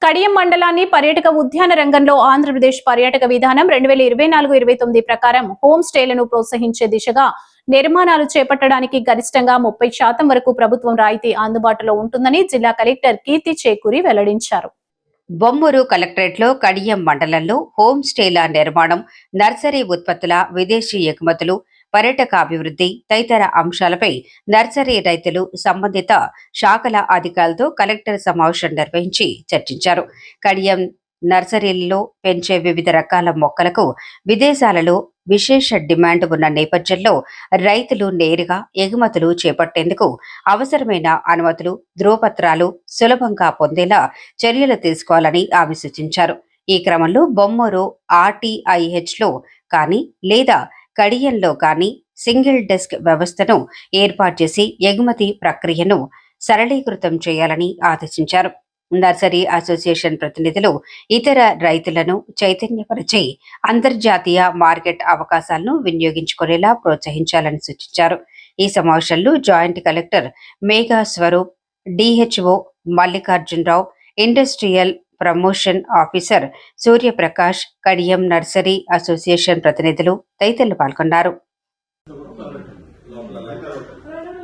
కడియం మండలాన్ని పర్యాటక ఉద్యాన రంగంలో ఆంధ్రప్రదేశ్ పర్యాటక విధానం 2024-29 ప్రకారం హోమ్ స్టేలను ప్రోత్సహించే దిశగా నిర్మాణాలు చేపట్టడానికి గరిష్టంగా 30% వరకు ప్రభుత్వం రాయితీ అందుబాటులో ఉంటుందని జిల్లా కలెక్టర్ కీర్తి చేకూరి వెల్లడించారు. బొమ్మూరు కలెక్టరేట్లో కడియం మండలంలో హోం స్టేల నిర్మాణం, నర్సరీ ఉత్పత్తుల విదేశీ ఎగుమతులు, పర్యాటక అభివృద్ధి తదితర అంశాలపై నర్సరీ రైతులు, సంబంధిత శాఖల అధికారులతో కలెక్టర్ సమావేశం నిర్వహించి చర్చించారు. కడియం నర్సరీలలో పెంచే వివిధ రకాల మొక్కలకు విదేశాలలో విశేష డిమాండ్ ఉన్న నేపథ్యంలో రైతులు నేరుగా ఎగుమతులు చేపట్టేందుకు అవసరమైన అనుమతులు, ధ్రువపత్రాలు సులభంగా పొందేలా చర్యలు తీసుకోవాలని ఆమె సూచించారు. ఈ క్రమంలో బొమ్మూరు ఆర్టీఐహెచ్లో కానీ లేదా కడియంలో కానీ సింగిల్ డెస్క్ వ్యవస్థను ఏర్పాటు చేసి ఎగుమతి ప్రక్రియను సరళీకృతం చేయాలని ఆదేశించారు. నర్సరీ అసోసియేషన్ ప్రతినిధులు ఇతర రైతులను చైతన్యపరిచి అంతర్జాతీయ మార్కెట్ అవకాశాలను వినియోగించుకునేలా ప్రోత్సహించాలని సూచించారు. ఈ సమావేశంలో joint collector Megha Swaroop, DHO Mallikarjunarao, industrial promotion officer Suryaprakash, Kadiyam nursery association ప్రతినిధులు తదితరులు పాల్గొన్నారు.